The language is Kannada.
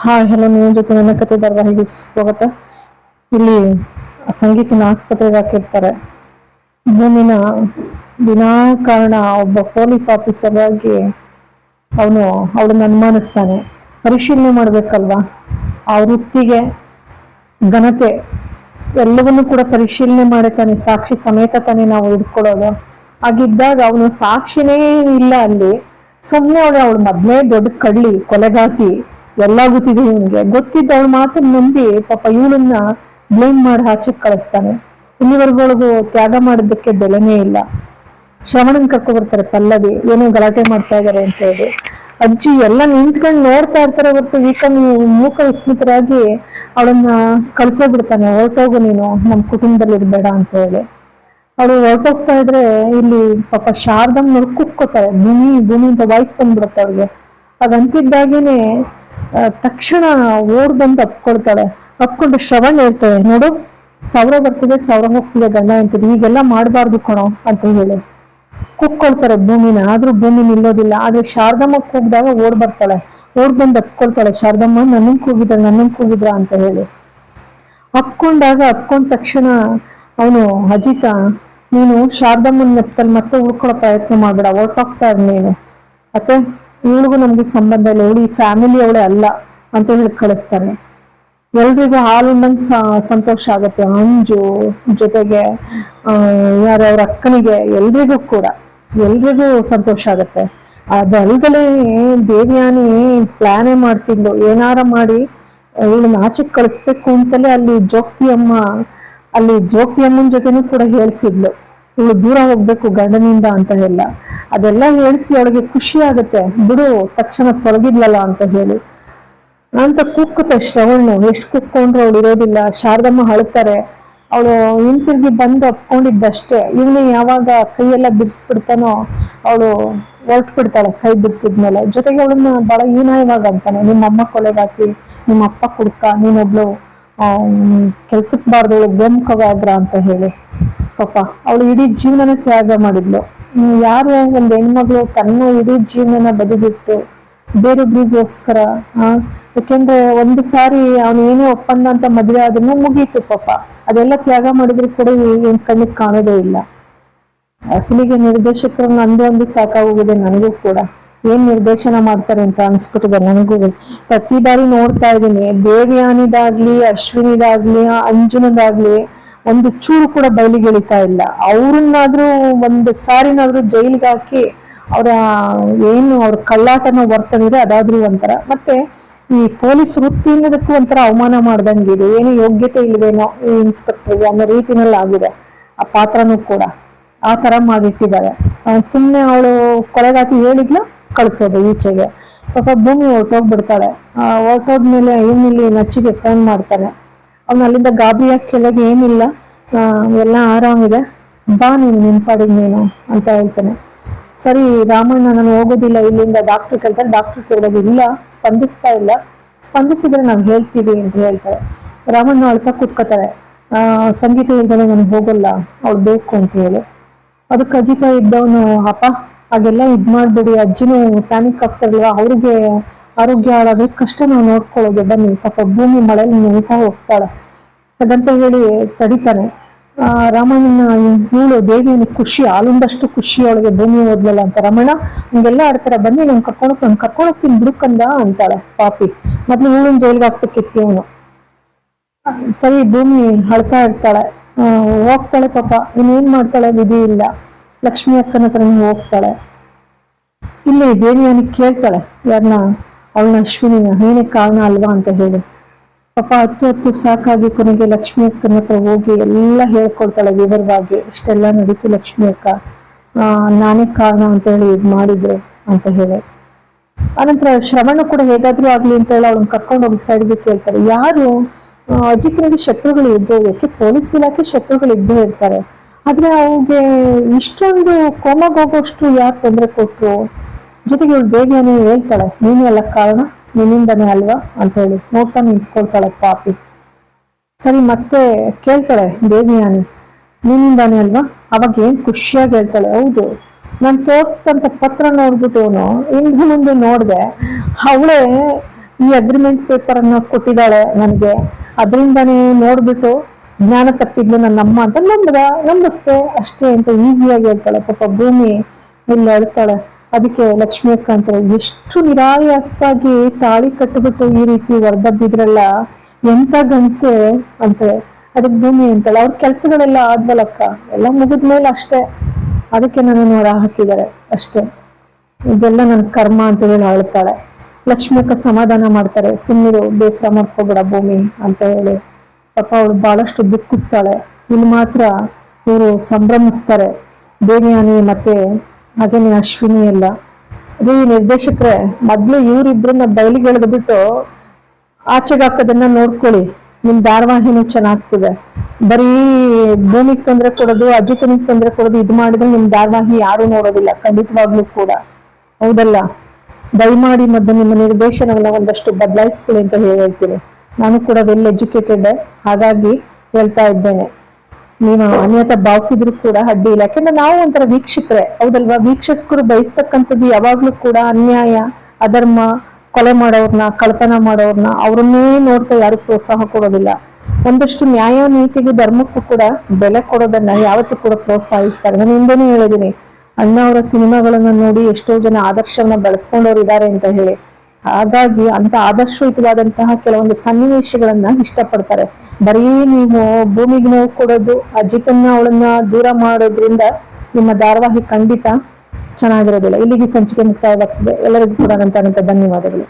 ಹಾಯ್ ಹಲೋ, ನಿಮ್ಮ ಜೊತೆ ನನ್ನ ಕತೆ ಧಾರಾವಾಹಿಗೆ ಸ್ವಾಗತ. ಇಲ್ಲಿ ಸಂಗೀತನ ಆಸ್ಪತ್ರೆಗೆ ಹಾಕಿರ್ತಾರೆ. ಭೂಮಿನ ವಿನಾಕಾರಣ ಒಬ್ಬ ಪೊಲೀಸ್ ಆಫೀಸರ್ ಆಗಿ ಅವಳನ್ನ ಅನುಮಾನಿಸ್ತಾನೆ. ಪರಿಶೀಲನೆ ಮಾಡ್ಬೇಕಲ್ವಾ, ಆ ವೃತ್ತಿಗೆ ಘನತೆ ಎಲ್ಲವನ್ನೂ ಕೂಡ ಪರಿಶೀಲನೆ ಮಾಡಿ ತಾನೆ ಸಾಕ್ಷಿ ಸಮೇತ ತಾನೆ ನಾವು ಹಿಡ್ಕೊಡೋದು. ಹಾಗಿದ್ದಾಗ ಅವನು ಸಾಕ್ಷಿನೇ ಇಲ್ಲ ಅಲ್ಲಿ. ಸುಮ್ಮನೆ ಅವಳು ಮೊದ್ಲೇ ದೊಡ್ಡ ಕಡ್ಲಿ ಕೊಲೆಗಾತಿ ಎಲ್ಲ ಗೊತ್ತಿದೆ ಇವನಿಗೆ. ಗೊತ್ತಿದ್ದ ಅವಳ ಮಾತನ್ನ ನಂಬಿ ಪಾಪ ಇವಳನ್ನ ಬ್ಲೇಮ್ ಮಾಡಿ ಆಚೆಗೆ ಕಳಿಸ್ತಾನೆ. ಇಲ್ಲಿವರೆಗೂ ತ್ಯಾಗ ಮಾಡಿದ್ದಕ್ಕೆ ಬೆಲೆನೇ ಇಲ್ಲ. ಶ್ರವಣನ್ ಕರ್ಕೊ ಬರ್ತಾರೆ. ಪಲ್ಲವಿ ಏನೋ ಗಲಾಟೆ ಮಾಡ್ತಾ ಇದಾರೆ ಅಂತ ಹೇಳಿ ಅಜ್ಜಿ ಎಲ್ಲ ನಿಂತ್ಕೊಂಡು ನೋಡ್ತಾ ಇರ್ತಾರೆ. ಹೊರತು ಮೂಕ ವಿಸ್ಮಿತರಾಗಿ ಅವಳನ್ನ ಕಳ್ಸೇ ಬಿಡ್ತಾನೆ. ಹೊರಟೋಗು ನೀನು, ನಮ್ ಕುಟುಂಬದಲ್ಲಿ ಇರ್ಬೇಡ ಅಂತ ಹೇಳಿ. ಅವಳು ಹೊರಟೋಗ್ತಾ ಇದ್ರೆ ಇಲ್ಲಿ ಪಾಪ ಶಾರದಮ್ಮ ನೋಡಿ ಕುಕ್ಕೋತಾರೆ. ಭೂಮಿ ಅಂತ ವಾಯ್ಸ್ ಬಂದ್ಬಿಡುತ್ತೆ ಅವ್ರಿಗೆ. ಅದಂತಿದ್ದಾಗೇನೆ ತಕ್ಷಣ ಓಡ್ ಬಂದು ಅಪ್ಕೊಳ್ತಾಳೆ. ಅಪ್ಕೊಂಡು ಶ್ರವಣ್ ಹೇಳ್ತಾಳೆ, ನೋಡು, ಸಾವಿರ ಬರ್ತಿದೆ, ಸಾವಿರ ಹೋಗ್ತಿದೆ, ಗಂಡ ಅಂತಿದೆ, ಹೀಗೆಲ್ಲ ಮಾಡಬಾರ್ದು ಕಣೋ ಅಂತ ಹೇಳಿ ಕುಕ್ಕೊಳ್ತಾರೆ ಭೂಮಿನ. ಆದ್ರೂ ಭೂಮಿ ನಿಲ್ಲೋದಿಲ್ಲ. ಆದ್ರೆ ಶಾರದಮ್ಮ ಕೂಗಿದಾಗ ಓಡ್ ಬರ್ತಾಳೆ. ಓಡ್ ಬಂದು ಅಪ್ಕೊಳ್ತಾಳೆ. ಶಾರದಮ್ಮ ನನ್ನನ್ ಕೂಗಿದ್ರ ಅಂತ ಹೇಳಿ ಅಪ್ಕೊಂಡ ತಕ್ಷಣ ಅವನು ಅಜಿತ, ನೀನು ಶಾರದಮ್ಮನ ನೆತ್ತಲ್ಲಿ ಮತ್ತೆ ಉಳ್ಕೊಳ್ಳೋ ಪ್ರಯತ್ನ ಮಾಡ್ಬೇಡ, ಹೊರಟೋಗ್ತಾ ಇರ್ ನೀನು. ಮತ್ತೆ ಇವಳಿಗೂ ನಮ್ಗೆ ಸಂಬಂಧ ಇಲ್ಲ, ಇವಳು ಈ ಫ್ಯಾಮಿಲಿ ಅವಳೇ ಅಲ್ಲ ಅಂತ ಹೇಳಿ ಕಳಿಸ್ತಾನೆ. ಎಲ್ರಿಗೂ ಹಾಲುಂಡಂಗ್ ಸಂತೋಷ ಆಗತ್ತೆ. ಅಂಜು ಜೊತೆಗೆ ಯಾರ್ಯಾವ್ರ ಅಕ್ಕನಿಗೆ ಎಲ್ರಿಗೂ ಸಂತೋಷ ಆಗತ್ತೆ. ಅದಲ್ದಲೇ ದೇವ್ಯಾನಿ ಪ್ಲಾನೇ ಮಾಡ್ತಿದ್ಲು, ಏನಾರ ಮಾಡಿ ಇವಳನ್ನ ಆಚೆಗೆ ಕಳಿಸ್ಬೇಕು ಅಂತಲೇ ಅಲ್ಲಿ ಜೋಕ್ತಿ ಅಮ್ಮನ ಜೊತೆನೂ ಕೂಡ ಹೇಳ್ಸಿದ್ಲು, ಇವಳು ದೂರ ಹೋಗ್ಬೇಕು ಗಂಡನಿಂದ ಅಂತ ಎಲ್ಲ. ಅದೆಲ್ಲ ಹೇಳ್ಸಿ ಅವಳಿಗೆ ಖುಷಿ ಆಗತ್ತೆ. ಬಿಡು, ತಕ್ಷಣ ತೊಲಗಿದ್ಲಲ್ಲ ಅಂತ ಹೇಳಿ ಅಂತ ಕುಕ್ಕುತ್ತೆ ಶ್ರವಣ್ಣು. ಎಷ್ಟು ಕುಕ್ಕೊಂಡ್ರು ಅವಳು ಇರೋದಿಲ್ಲ. ಶಾರದಮ್ಮ ಅಳ್ತಾರೆ. ಅವಳು ಹಿಂತಿರುಗಿ ಬಂದು ಅಪ್ಕೊಂಡಿದ್ದಷ್ಟೇ. ಇವನೇ ಯಾವಾಗ ಕೈಯೆಲ್ಲ ಬಿಡಿಸ್ಬಿಡ್ತಾನೋ ಅವಳು ಹೊರಟು ಬಿಡ್ತಾಳೆ. ಕೈ ಬಿಡಿಸಿದ್ಮೇಲೆ ಜೊತೆಗೆ ಅವಳನ್ನ ಬಹಳ ಹೀನಾಯವಾಗ ಅಂತಾನೆ, ನಿಮ್ಮಮ್ಮ ಕೊಲೆಗಾತಿ, ನಿಮ್ಮ ಅಪ್ಪ ಕುಡ್ಕ, ನೀನೊಬ್ಳು ಕೆಲ್ಸಕ್ ಬಾರ್ದವಳು ಗೋಮುಖವಾದ್ರ ಅಂತ ಹೇಳಿ. ಪಾಪ ಅವಳು ಇಡೀ ಜೀವನನೇ ತ್ಯಾಗ ಮಾಡಿದ್ಲು. ಯಾರು ಒಂದ್ ಹೆಣ್ಮಗಳು ತನ್ನ ಇಡೀ ಜೀವನನ ಬದಿಬಿಟ್ಟು ಬೇರೊಬ್ರಿಗೋಸ್ಕರ ಯಾಕೆಂದ್ರೆ ಒಂದು ಸಾರಿ ಅವನು ಏನೇ ಒಪ್ಪಂದ ಅಂತ ಮದುವೆ ಅದನ್ನ ಮುಗೀತು. ಪಾಪ ಅದೆಲ್ಲ ತ್ಯಾಗ ಮಾಡಿದ್ರು ಕೂಡ ಏನ್ ಕಣ್ಣಿಗೆ ಕಾಣೋದೇ ಇಲ್ಲ. ಅಸಲಿಗೆ ನಿರ್ದೇಶಕರನ್ನ ಒಂದು ಸಾಕಾಗೋಗಿದೆ ನನಗೂ ಕೂಡ. ಏನ್ ನಿರ್ದೇಶನ ಮಾಡ್ತಾರೆ ಅಂತ ಅನ್ಸ್ಬಿಟ್ಟಿದೆ ನನಗೂ. ಪ್ರತಿ ಬಾರಿ ನೋಡ್ತಾ ಇದ್ದೀನಿ, ದೇವ್ಯಾನಿದಾಗ್ಲಿ, ಅಶ್ವಿನಿದಾಗ್ಲಿ, ಅಂಜುನದಾಗ್ಲಿ ಒಂದು ಚೂರು ಕೂಡ ಬಯಲಿಗೆ ಎಳಿತಾ ಇಲ್ಲ. ಅವ್ರನ್ನಾದ್ರೂ ಒಂದು ಸಾರಿನಾದ್ರೂ ಜೈಲಿಗೆ ಹಾಕಿ ಅವ್ರ ಕಳ್ಳಾಟನ ವರ್ತನಿದೆ ಅದಾದ್ರೂ ಒಂಥರ. ಮತ್ತೆ ಈ ಪೊಲೀಸ್ ವೃತ್ತಿ ಅನ್ನೋದಕ್ಕೂ ಒಂಥರ ಅವಮಾನ ಮಾಡ್ದಂಗಿದೆ. ಏನು ಯೋಗ್ಯತೆ ಇಲ್ವೇನೋ ಈ ಇನ್ಸ್ಪೆಕ್ಟರ್ಗೆ ಅನ್ನೋ ರೀತಿನಲ್ಲಿ ಆಗಿದೆ ಆ ಪಾತ್ರನೂ ಕೂಡ. ಆ ತರ ಮಾಡಿಟ್ಟಿದ್ದಾರೆ. ಸುಮ್ನೆ ಅವಳು ಕೊಲೆಗಾತಿ ಹೇಳಿದ್ಲು, ಕಳ್ಸೋದು ಈಚೆಗೆ. ಪಾಪ ಭೂಮಿ ಹೊರಟೋಗ್ಬಿಡ್ತಾಳೆ. ಹೊರಟೋದ್ಮೇಲೆ ಇವನಿಲ್ಲಿ ನಚ್ಚಿಗೆ ಫೋನ್ ಮಾಡ್ತಾನೆ. ಅವ್ನು ಅಲ್ಲಿಂದ ಗಾಬರಿಯಾಗಿ ಕೆಳಗೆ, ಏನಿಲ್ಲ, ಎಲ್ಲ ಆರಾಮಿದೆ, ಬಾ ನೀನು ನಿಂಪಾಡಿಗೆ ನೀನು ಅಂತ ಹೇಳ್ತಾನೆ. ಸರಿ ರಾಮಣ್ಣ, ನಾನು ಹೋಗೋದಿಲ್ಲ ಇಲ್ಲಿಂದ, ಡಾಕ್ಟರ್ ಕೇಳ್ತಾರೆ. ಡಾಕ್ಟರ್ ಕೇಳಿದಾಗ ಇಲ್ಲ, ಸ್ಪಂದಿಸಿದ್ರೆ ನಾವು ಹೇಳ್ತೀವಿ ಅಂತ ಹೇಳ್ತಾರೆ. ರಾಮಣ್ಣ ಅಳ್ತಾ ಕೂತ್ಕೋತಾರೆ. ಸಂಗೀತ ಹೇಳ್ತಾನೆ, ನನಗೆ ಹೋಗಲ್ಲ, ಅವ್ಳು ಬೇಕು ಅಂತ ಹೇಳಿ. ಅದಕ್ಕೆ ಅಜಿತ ಇದ್ದವನು, ಅಪ್ಪ ಹಾಗೆಲ್ಲ ಮಾಡ್ಬೇಡಿ, ಅಜ್ಜಿನೂ ಪ್ಯಾನಿಕ್ ಆಗ್ತಾರಲ್ವ, ಅವ್ರಿಗೆ ಆರೋಗ್ಯ ಹಾಳಾದ್ರೆ ಕಷ್ಟ ನಾವು ನೋಡ್ಕೊಳ್ಳೋದು, ಬನ್ನಿ. ಪಾಪ ಭೂಮಿ ಮಳೆಯಲ್ಲಿ ನೆನಿತಾ ಹೋಗ್ತಾಳೆ. ಅದಂತ ಹೇಳಿ ತಡಿತಾನೆ. ರಾಮಣ್ಣನ ಇವಳು ದೇವಿಯನ್ನು ಖುಷಿ, ಹಾಲುಂಡಷ್ಟು ಖುಷಿ ಅವಳಿಗೆ ಭೂಮಿ ಓದ್ಲಲ್ಲ ಅಂತ. ರಮಣ ಹಂಗೆಲ್ಲ ಆಡ್ತಾರೆ, ಬನ್ನಿ ನಾನು ಕರ್ಕೊಂಡೋಗ್ತೀನಿ ಬಿಡುಕಂದ ಅಂತಾಳೆ ಪಾಪಿ. ಮೊದ್ಲು ಇವಳನ್ನ ಜೈಲ್ಗೆ ಹಾಕ್ಬೇಕಿತ್ತು ಇವನು. ಸರಿ ಭೂಮಿ ಅಳ್ತಾ ಇರ್ತಾಳೆ. ಹೋಗ್ತಾಳೆ. ಪಾಪ ಇನ್ನೇನ್ ಮಾಡ್ತಾಳೆ, ವಿಧಿ ಇಲ್ಲ. ಲಕ್ಷ್ಮಿ ಅಕ್ಕನ ಹತ್ರ ಹೋಗ್ತಾಳೆ. ಇಲ್ಲಿ ದೇವಿಯನ್ನು ಕೇಳ್ತಾಳೆ, ಯಾರನ್ನ, ಅವಳನ್ನ ಅಶ್ವಿನಿನ, ಏನೇ ಕಾರಣ ಅಲ್ವಾ ಅಂತ ಹೇಳಿ. ಪಾಪ ಹತ್ತು ಸಾಕಾಗಿ ಕೊನೆಗೆ ಲಕ್ಷ್ಮಿ ಅಕ್ಕನ ಹತ್ರ ಹೋಗಿ ಎಲ್ಲ ಹೇಳ್ಕೊಡ್ತಾಳೆ ವಿವರವಾಗಿ. ಇಷ್ಟೆಲ್ಲ ನಡೀತು ಲಕ್ಷ್ಮಿ ಅಕ್ಕ, ನಾನೇ ಕಾರಣ ಅಂತ ಹೇಳಿ ಇದ್ ಮಾಡಿದ್ರು ಅಂತ ಹೇಳಿ. ಆನಂತರ ಶ್ರವಣ ಕೂಡ ಹೇಗಾದ್ರೂ ಆಗ್ಲಿ ಅಂತ ಹೇಳಿ ಅವ್ಳನ್ನ ಕರ್ಕೊಂಡು ಹೋಗಿ ಸೈಡ್ಗೆ ಕೇಳ್ತಾರೆ. ಯಾರು ಅಜಿತ್ನಿಗೆ ಶತ್ರುಗಳು ಇದ್ದೇ, ಯಾಕೆ ಪೊಲೀಸ್ ಇಲಾಖೆ ಶತ್ರುಗಳು ಇದ್ದೇ ಇರ್ತಾರೆ, ಆದ್ರೆ ಅವ್ಗೆ ಇಷ್ಟೊಂದು ಕೋಮಾಗ ಹೋಗೋಷ್ಟು ಯಾರು ತೊಂದರೆ ಕೊಟ್ರು? ಜೊತೆಗೆ ಇವಳು ದೇವಿಯಾನಿ ಹೇಳ್ತಾಳೆ, ನೀನೇ ಎಲ್ಲ ಕಾರಣ, ನಿನ್ನಿಂದನೇ ಅಲ್ವಾ ಅಂತ ಹೇಳಿ ನೋಡ್ತಾ ನಿಂತ್ಕೊಳ್ತಾಳೆ ಪಾಪಿ. ಸರಿ ಮತ್ತೆ ಕೇಳ್ತಾಳೆ ದೇವಿಯಾನಿ, ನಿನ್ನಿಂದಾನೇ ಅಲ್ವಾ? ಅವಾಗ ಏನ್ ಖುಷಿಯಾಗಿ ಹೇಳ್ತಾಳೆ, ಹೌದು, ನಾನು ತೋರಿಸ್ತಂತ ಪತ್ರ ನೋಡ್ಬಿಟ್ಟು ಹಿಂದೆ ಮುಂದೆ ನೋಡ್ದೆ, ಅವಳೇ ಈ ಅಗ್ರಿಮೆಂಟ್ ಪೇಪರ್ ಅನ್ನ ಕೊಟ್ಟಿದ್ದಾಳೆ ನನಗೆ, ಅದರಿಂದಾನೇ ನೋಡ್ಬಿಟ್ಟು ಜ್ಞಾನ ತಪ್ಪಿದ್ಲು ನನ್ನ ಅಮ್ಮ ಅಂತ ನಂಬಿಸ್ತೆ ಅಷ್ಟೇ ಅಂತ ಈಸಿಯಾಗಿ ಹೇಳ್ತಾಳೆ. ಪಾಪ ಭೂಮಿ ಇಲ್ಲ ಹೇಳ್ತಾಳೆ. ಅದಕ್ಕೆ ಲಕ್ಷ್ಮಿ ಅಕ್ಕ ಅಂತಾರೆ, ಎಷ್ಟು ನಿರಾಯಾಸವಾಗಿ ತಾಳಿ ಕಟ್ಟಿಬಿಟ್ಟು ಈ ರೀತಿ ಹೊರದಬ್ಬಿದ್ರಲ್ಲ, ಎಂತ ಗಂಡ್ಸೆ ಅಂತಾರೆ. ಅದಕ್ಕೆ ಭೂಮಿ ಅಂತಾಳೆ, ಅವ್ರ ಕೆಲ್ಸಗಳೆಲ್ಲ ಆದ್ವಲ್ಲಕ್ಕ, ಎಲ್ಲ ಮುಗಿದ್ಮೇಲೆ ಅಷ್ಟೇ, ಅದಕ್ಕೆ ನನ್ನನ್ನು ಹೊರ ಹಾಕಿದ್ದಾರೆ ಅಷ್ಟೇ, ಇದೆಲ್ಲ ನನ್ ಕರ್ಮ ಅಂತ ಹೇಳಿ ಅಳ್ತಾಳೆ. ಲಕ್ಷ್ಮಿ ಅಕ್ಕ ಸಮಾಧಾನ ಮಾಡ್ತಾರೆ, ಸುಮ್ಮನಿರು, ಬೇಸರ ಮಾಡ್ಕೋಬೇಡ ಭೂಮಿ ಅಂತ ಹೇಳಿ. ಪಾಪ ಅವಳು ಬಹಳಷ್ಟು ದುಃಖಿಸ್ತಾಳೆ. ಇಲ್ಲಿ ಮಾತ್ರ ಇವರು ಸಂಭ್ರಮಿಸ್ತಾರೆ, ದೇವಯಾನಿ ಮತ್ತೆ ಹಾಗೇನೆ ಅಶ್ವಿನಿ ಎಲ್ಲ. ರೀ ನಿರ್ದೇಶಕರೇ, ಮೊದ್ಲು ಇವ್ರಿಬ್ರನ್ನ ಬಯಲಿಗೆಳೆದು ಬಿಟ್ಟು ಆಚೆಗೆ ಹಾಕೋದನ್ನ ನೋಡ್ಕೊಳ್ಳಿ, ನಿಮ್ ಧಾರಾವಾಹಿನೂ ಚೆನ್ನಾಗ್ತದೆ. ಬರೀ ಭೂಮಿಗ್ ತೊಂದರೆ ಕೊಡೋದು, ಅಜಿತನಿಗೆ ತೊಂದರೆ ಕೊಡೋದು ಇದು ಮಾಡಿದ್ರೆ ನಿಮ್ ಧಾರಾವಾಹಿ ಯಾರು ನೋಡೋದಿಲ್ಲ ಖಂಡಿತವಾಗ್ಲೂ ಕೂಡ, ಹೌದಲ್ಲ? ದಯಮಾಡಿ ಮೊದಲು ನಿಮ್ಮ ನಿರ್ದೇಶನವನ್ನ ಒಂದಷ್ಟು ಬದಲಾಯಿಸ್ಕೊಳ್ಳಿ ಅಂತ ಹೇಳ್ತೀನಿ. ನಾನು ಕೂಡ ವೆಲ್ ಎಜುಕೇಟೆಡ್, ಹಾಗಾಗಿ ಹೇಳ್ತಾ ಇದ್ದೇನೆ. ನೀನು ಅನ್ಯತಾ ಭಾವಿಸಿದ್ರು ಕೂಡ ಅಡ್ಡಿ ಇಲ್ಲ, ಯಾಕೆಂದ್ರೆ ನಾವು ಒಂಥರ ವೀಕ್ಷಕರೇ, ಹೌದಲ್ವಾ? ವೀಕ್ಷಕರು ಬಯಸ್ತಕ್ಕಂಥದ್ದು ಯಾವಾಗ್ಲೂ ಕೂಡ ಅನ್ಯಾಯ, ಅಧರ್ಮ, ಕೊಲೆ ಮಾಡೋರ್ನ, ಕಳ್ತನ ಮಾಡೋರ್ನ, ಅವ್ರನ್ನೇ ನೋಡ್ತಾ ಯಾರು ಪ್ರೋತ್ಸಾಹ ಕೊಡೋದಿಲ್ಲ. ಒಂದಷ್ಟು ನ್ಯಾಯ, ನೀತಿಗೂ ಧರ್ಮಕ್ಕೂ ಕೂಡ ಬೆಲೆ ಕೊಡೋದನ್ನ ಯಾವತ್ತೂ ಕೂಡ ಪ್ರೋತ್ಸಾಹಿಸ್ತಾರೆ. ನಾನು ಹಿಂದೆನೂ ಹೇಳಿದೀನಿ, ಅಣ್ಣ ಅವರ ಸಿನಿಮಾಗಳನ್ನ ನೋಡಿ ಎಷ್ಟೋ ಜನ ಆದರ್ಶವನ್ನ ಬೆಳೆಸ್ಕೊಂಡವ್ರು ಇದ್ದಾರೆ ಅಂತ ಹೇಳಿ. ಹಾಗಾಗಿ ಅಂತ ಆದರ್ಶಯುತವಾದಂತಹ ಕೆಲವೊಂದು ಸನ್ನಿವೇಶಗಳನ್ನ ಇಷ್ಟಪಡ್ತಾರೆ. ಬರೀ ನೀವು ಭೂಮಿಗೆ ನೋವು ಕೊಡೋದು, ಅಜಿತನ್ನ ಅವಳನ್ನ ದೂರ ಮಾಡೋದ್ರಿಂದ ನಿಮ್ಮ ಧಾರಾವಾಹಿ ಖಂಡಿತ ಚೆನ್ನಾಗಿರೋದಿಲ್ಲ. ಇಲ್ಲಿಗೆ ಸಂಚಿಕೆ ಮುಕ್ತಾಯವಾಗ್ತದೆ. ಎಲ್ಲರಿಗೂ ಕೂಡ ನನ್ನ ಧನ್ಯವಾದಗಳು.